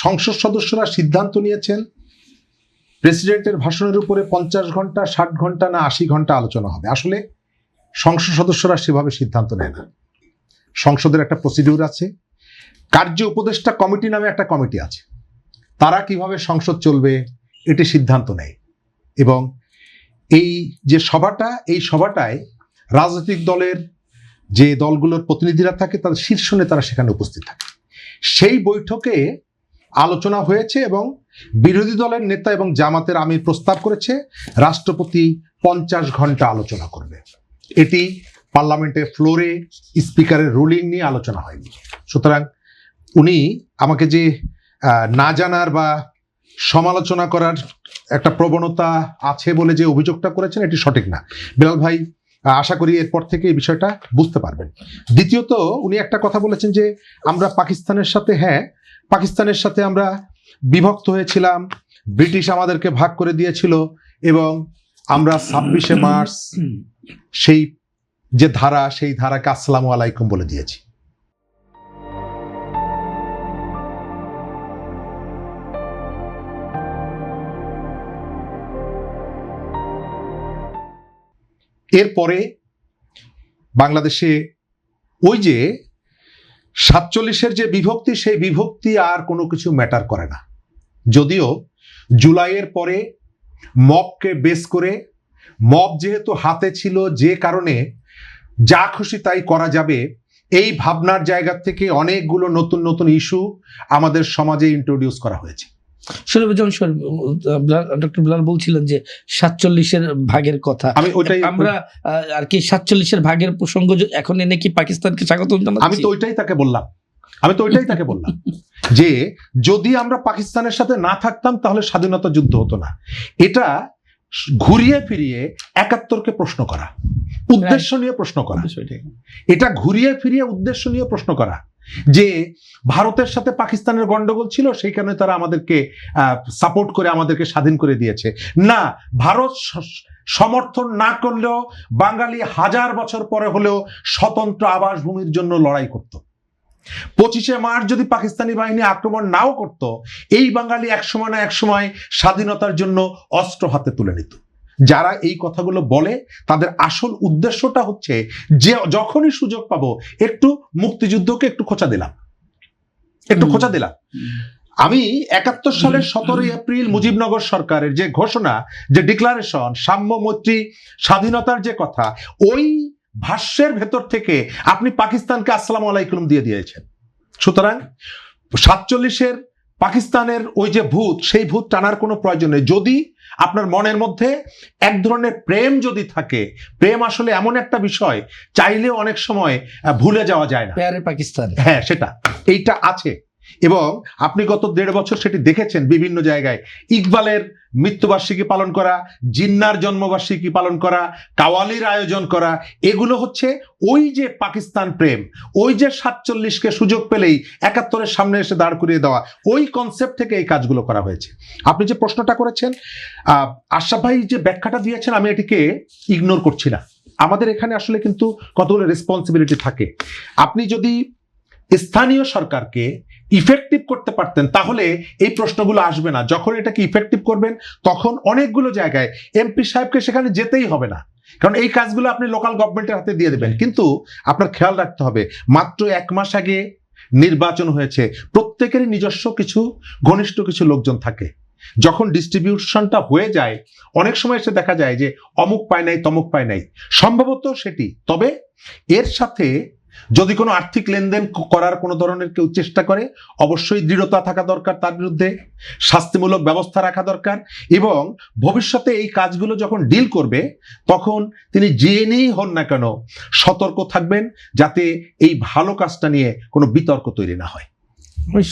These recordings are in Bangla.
সংসদ সদস্যরা সিদ্ধান্ত নিয়েছেন প্রেসিডেন্টের ভাষণের উপরে 50 ঘন্টা 60 ঘন্টা না 80 ঘন্টা আলোচনা হবে। আসলে সংসদ সদস্যরা সেভাবে সিদ্ধান্ত নেয় না। সংসদের একটা প্রসিডিউর আছে, কার্য উপদেষ্টা কমিটি নামে একটা কমিটি আছে, তারা কিভাবে সংসদ চলবে এটি সিদ্ধান্ত নেয়। এবং এই যে সভাটা, এই সভাটায় রাজনৈতিক দলের যে দলগুলোর প্রতিনিধিরা থাকে তাদের শীর্ষ নেতারা সেখানে উপস্থিত থাকে। সেই বৈঠকে আলোচনা হয়েছে এবং বিরোধী দলের নেতা এবং জামাতের আমির প্রস্তাব করেছে রাষ্ট্রপতি 50 ঘন্টা আলোচনা করবে। এটি পার্লামেন্টের ফ্লোরে স্পিকারের রুলিং নিয়ে আলোচনা হয়নি। সুতরাং উনি আমাকে যে না জানার বা সমালোচনা করার একটা প্রবণতা আছে বলে যে অভিযোগটা করেছেন এটি সঠিক না। বেলাল ভাই আশা করি এরপর থেকে এই বিষয়টা বুঝতে পারবেন। দ্বিতীয়ত উনি একটা কথা বলেছেন যে আমরা পাকিস্তানের সাথে, হ্যাঁ পাকিস্তানের সাথে আমরা বিভক্ত হয়েছিলাম, ব্রিটিশ আমাদেরকে ভাগ করে দিয়েছিল এবং আমরা 26শে মার্চ সেই যে ধারা, সেই ধারাকে আসসালামু আলাইকুম বলে দিয়েছি। এরপরে বাংলাদেশে ওই যে 47-এর যে বিভক্তি, সেই বিভক্তি আর কোনো কিছু ম্যাটার করে না। যদিও জুলাইয়ের পরে মবকে বেস করে, মব যেহেতু হাতে ছিল, যে কারণে যা খুশি তাই করা যাবে, এই ভাবনার জায়গা থেকে অনেকগুলো নতুন নতুন ইস্যু আমাদের সমাজে ইন্ট্রোডিউস করা হয়েছে। ডক্টর বিলাল বলছিলেন যে 47-এর ভাগের কথা, আমি ওইটাই, আমরা আর কি 47-এর ভাগের প্রসঙ্গ এখন এনে কি পাকিস্তানকে স্বাগত জানাচ্ছি? আমি তো ওইটাই তাকে বললাম যে যদি আমরা পাকিস্তানের সাথে না থাকতাম তাহলে স্বাধীনতা যুদ্ধ হতো না। এটা ঘুরিয়ে ফিরিয়ে 71কে প্রশ্ন করা, উদ্দেশ্য নিয়ে প্রশ্ন করা, এটা ঘুরিয়ে ফিরিয়ে উদ্দেশ্য নিয়ে প্রশ্ন করা যে ভারতের সাথে পাকিস্তানের গন্ডগোল ছিল, সেই কারণে তারা আমাদেরকে সাপোর্ট করে আমাদেরকে স্বাধীন করে দিয়েছে। না, ভারত সমর্থন না করলেও বাঙালি 1000 বছর পরে হলেও স্বতন্ত্র আবাসভূমির জন্য লড়াই করত। 25শে মার্চ যদি পাকিস্তানি বাহিনী আক্রমণ নাও করত, এই বাঙালি একসময় না একসময় স্বাধীনতার জন্য অস্ত্র হাতে তুলে নিত। যারা এই কথাগুলো বলে তাদের আসল উদ্দেশ্যটা হচ্ছে যে যখনই সুযোগ পাবো একটু মুক্তিযুদ্ধকে একটু খোঁচা দিলাম। আমি 71 সালের 17 এপ্রিল মুজিবনগর সরকারের যে ঘোষণা, যে ডিক্লারেশন, সাম্য মৈত্রী স্বাধীনতার যে কথা, ওই ভাষ্যের ভেতর থেকে আপনি পাকিস্তানকে আসসালামু আলাইকুম দিয়ে দিয়েছেন। সুতরাং 47-এর পাকিস্তানের ওই যে ভূত, সেই ভূত টানার কোনো প্রয়োজন নেই। যদি আপনার মনের মধ্যে এক ধরনের প্রেম যদি থাকে, প্রেম আসলে এমন একটা বিষয় চাইলেও অনেক সময় ভুলে যাওয়া যায় না। প্যারে পাকিস্তান, হ্যাঁ, এইটা আছে এবং আপনি গত 1.5 বছর সেটি দেখেছেন বিভিন্ন জায়গায়। ইকবালের মৃত্যুবার্ষিকী পালন করা, জিন্নার জন্মবার্ষিকী পালন করা, কাওয়ালির আয়োজন করা, এগুলো হচ্ছে ওই যে পাকিস্তান প্রেম, ওই যে 47কে সুযোগ পেলেই 71-এর সামনে এসে দাঁড় করিয়ে দেওয়া, ওই কনসেপ্ট থেকে এই কাজগুলো করা হয়েছে। আপনি যে প্রশ্নটা করেছেন, আশরাফ ভাই যে ব্যাখ্যাটা দিয়েছেন, আমি এটিকে ইগনোর করছি না। আমাদের এখানে আসলে কিন্তু কতগুলো রেসপন্সিবিলিটি থাকে। আপনি যদি স্থানীয় সরকারকে ইফেক্টিভ করতে পারতেন তাহলে এই প্রশ্নগুলো আসবে না। যখন এটাকে ইফেক্টিভ করবেন তখন অনেকগুলো জায়গায় এমপি সাহেবকে সেখানে যেতেই হবে না, কারণ এই কাজগুলো আপনি লোকাল গভর্নমেন্টের হাতে দিয়ে দেবেন। কিন্তু আপনার খেয়াল রাখতে হবে, মাত্র 1 মাস আগে নির্বাচন হয়েছে, প্রত্যেকেরই নিজস্ব কিছু ঘনিষ্ঠ কিছু লোকজন থাকে। যখন ডিস্ট্রিবিউশনটা হয়ে যায় অনেক সময় এসে দেখা যায় যে অমুক পায় নাই, তমুক পায় নাই, সম্ভবত সেটি। তবে এর সাথে যদি কোনো আর্থিক লেনদেন করার কোনো ধরনের কেউ চেষ্টা করে, অবশ্যই দৃঢ়তা থাকা দরকার, তার বিরুদ্ধে শাস্তিমূলক ব্যবস্থা রাখা দরকার এবং ভবিষ্যতে এই কাজগুলো যখন ডিল করবে তখন তিনি জেনেই হন না কেন সতর্ক থাকবেন যাতে এই ভালো কাজটা নিয়ে কোনো বিতর্ক তৈরি না হয়।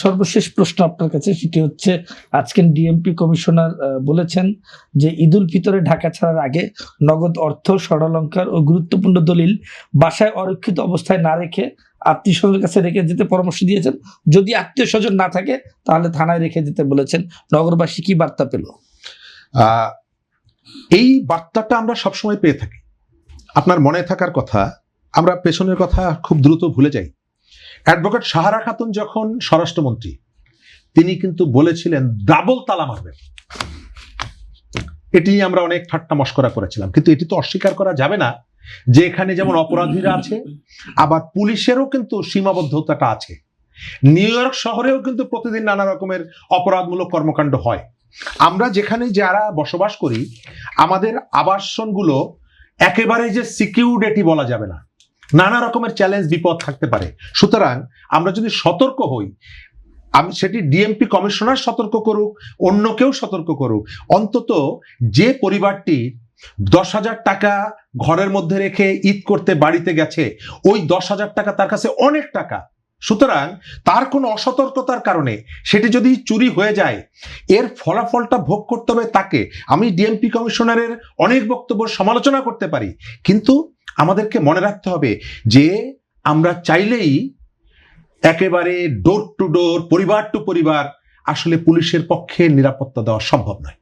সর্বশেষ প্রশ্ন আপনার কাছে, সেটি হচ্ছে আজকের ডিএমপি কমিশনার বলেছেন যে ঈদুল ফিতরে ঢাকা ছাড়ার আগে নগদ অর্থ, স্বর্ণালংকার ও গুরুত্বপূর্ণ দলিল বাসায় অরক্ষিত অবস্থায় না রেখে আত্মীয় স্বজনের কাছে রেখে যেতে পরামর্শ দিয়েছেন। যদি আত্মীয় স্বজন না থাকে তাহলে থানায় রেখে যেতে বলেছেন। নগরবাসী কি বার্তা পেল? এই বার্তাটা আমরা সবসময় পেয়ে থাকি। আপনার মনে থাকার কথা, আমরা পেছনের কথা খুব দ্রুত ভুলে যাই। অ্যাডভোকেট সাহারা খাতুন যখন স্বরাষ্ট্রমন্ত্রী, তিনি কিন্তু বলেছিলেন ডাবল তালা মারবেন। এটি নিয়ে আমরা অনেক ঠাট্টা মশকরা করেছিলাম, কিন্তু এটি তো অস্বীকার করা যাবে না যে এখানে যেমন অপরাধীরা আছে, আবার পুলিশেরও কিন্তু সীমাবদ্ধতাটা আছে। নিউ ইয়র্ক শহরেও কিন্তু প্রতিদিন নানা রকমের অপরাধমূলক কর্মকাণ্ড হয়। আমরা যেখানে যারা বসবাস করি, আমাদের আবাসনগুলো একেবারে যে সিকিউরড এটি বলা যাবে না, নানা রকমের চ্যালেঞ্জ বিপদ থাকতে পারে। সুতরাং আমরা যদি সতর্ক হই, আমি সেটি ডিএমপি কমিশনার সতর্ক করুক, অন্য কেউ সতর্ক করুক, অন্তত যে পরিবারটি 10,000 টাকা ঘরের মধ্যে রেখে ঈদ করতে বাড়িতে গেছে, ওই 10,000 টাকা তার কাছে অনেক টাকা। সুতরাং তার কোনো অসতর্কতার কারণে সেটি যদি চুরি হয়ে যায়, এর ফলাফলটা ভোগ করতে হবে তাকে। আমি ডিএমপি কমিশনারের অনেক বক্তব্য সমালোচনা করতে পারি, কিন্তু আমাদেরকে মনে রাখতে হবে যে আমরা চাইলেই একেবারে ডোর টু ডোর, পরিবার টু পরিবার আসলে পুলিশের পক্ষে নিরাপত্তা দেওয়া সম্ভব নয়।